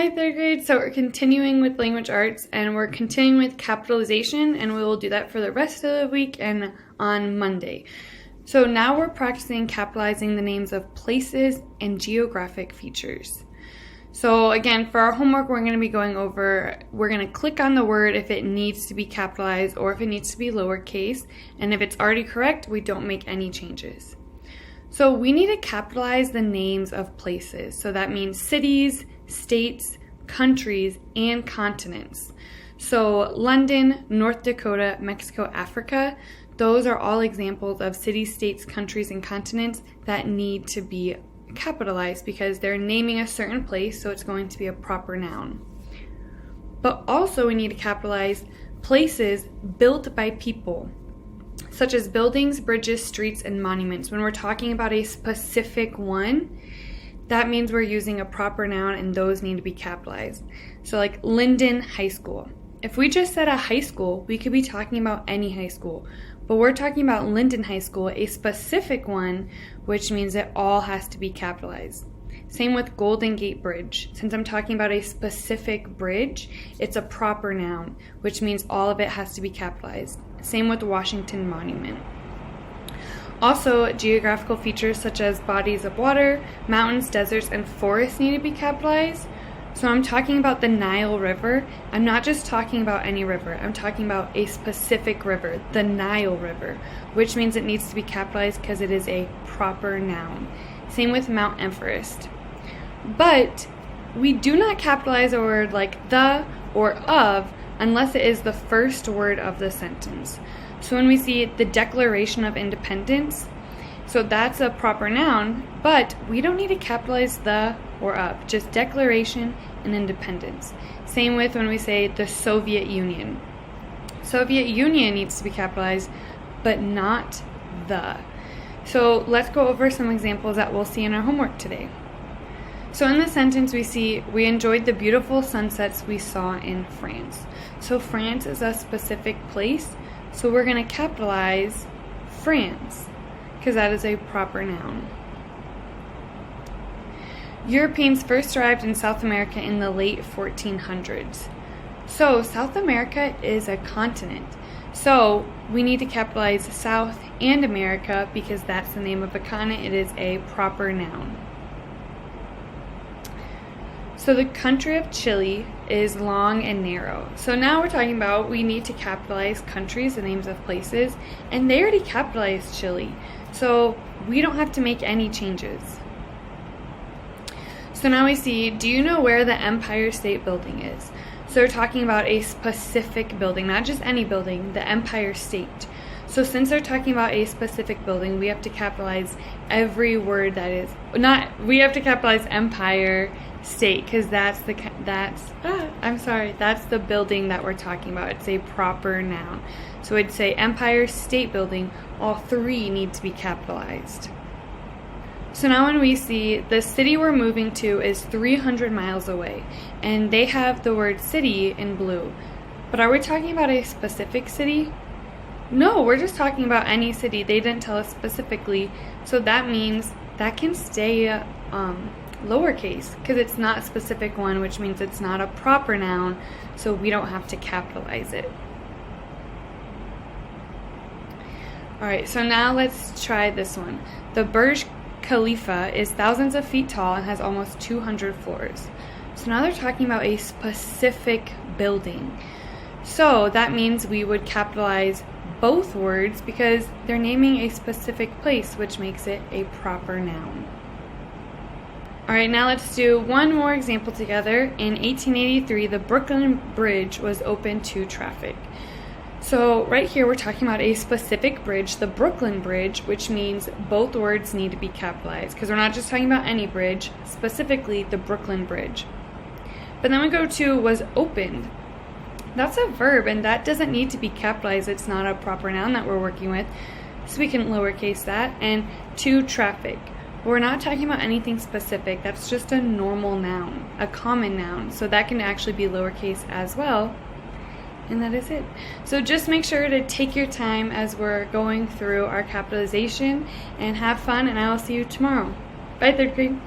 Hi, third grade. So we're continuing with language arts and we're continuing with capitalization, and we will do that for the rest of the week and on Monday. So now we're practicing capitalizing the names of places and geographic features. So again, for our homework, we're going to be going over, we're going to click on the word if it needs to be capitalized or if it needs to be lowercase, and if it's already correct, we don't make any changes. So we need to capitalize the names of places. So that means cities, states, countries, and continents. So London, North Dakota, Mexico, Africa, those are all examples of cities, states, countries, and continents that need to be capitalized because they're naming a certain place, so it's going to be a proper noun. But also we need to capitalize places built by people, such as buildings, bridges, streets, and monuments. When we're talking about a specific one, that means we're using a proper noun and those need to be capitalized. So like Linden High School. If we just said a high school, we could be talking about any high school. But we're talking about Linden High School, a specific one, which means it all has to be capitalized. Same with Golden Gate Bridge. Since I'm talking about a specific bridge, it's a proper noun, which means all of it has to be capitalized. Same with Washington Monument. Also, geographical features such as bodies of water, mountains, deserts, and forests need to be capitalized. So I'm talking about the Nile River. I'm not just talking about any river. I'm talking about a specific river, the Nile River, which means it needs to be capitalized because it is a proper noun. Same with Mount Everest. But we do not capitalize a word like the or of unless it is the first word of the sentence. So when we see the Declaration of Independence, so that's a proper noun, but we don't need to capitalize the or of, just Declaration and Independence. Same with when we say the Soviet Union. Soviet Union needs to be capitalized, but not the. So let's go over some examples that we'll see in our homework today. So in the sentence we see, we enjoyed the beautiful sunsets we saw in France. So France is a specific place, so we're going to capitalize France, because that is a proper noun. Europeans first arrived in South America in the late 1400s. So South America is a continent. So we need to capitalize South and America because that's the name of a continent. It is a proper noun. So the country of Chile is long and narrow. So now we're talking about we need to capitalize countries, the names of places, and they already capitalized Chile. So we don't have to make any changes. So now we see, do you know where the Empire State Building is? So we're talking about a specific building, not just any building, the Empire State. So since they're talking about a specific building, we have to capitalize every word that is, we have to capitalize Empire State, because that's the building that we're talking about. It's a proper noun. So I'd say Empire State Building, all three need to be capitalized. So now when we see the city we're moving to is 300 miles away, and they have the word city in blue. But are we talking about a specific city? No, we're just talking about any city. They didn't tell us specifically, so that means that can stay lowercase because it's not a specific one, which means it's not a proper noun, so we don't have to capitalize it. Alright, so now let's try this one. The Burj Khalifa is thousands of feet tall and has almost 200 floors. So now they're talking about a specific building. So that means we would capitalize both words because they're naming a specific place, which makes it a proper noun. Alright, now let's do one more example together. In 1883, the Brooklyn Bridge was open to traffic. So right here we're talking about a specific bridge, the Brooklyn Bridge, which means both words need to be capitalized because we're not just talking about any bridge, specifically the Brooklyn Bridge. But then we go to was opened. That's a verb and that doesn't need to be capitalized. It's not a proper noun that we're working with, so we can lowercase that. And to traffic. We're not talking about anything specific. That's just a normal noun, a common noun. So that can actually be lowercase as well. And that is it. So just make sure to take your time as we're going through our capitalization and have fun, and I will see you tomorrow. Bye, third grade.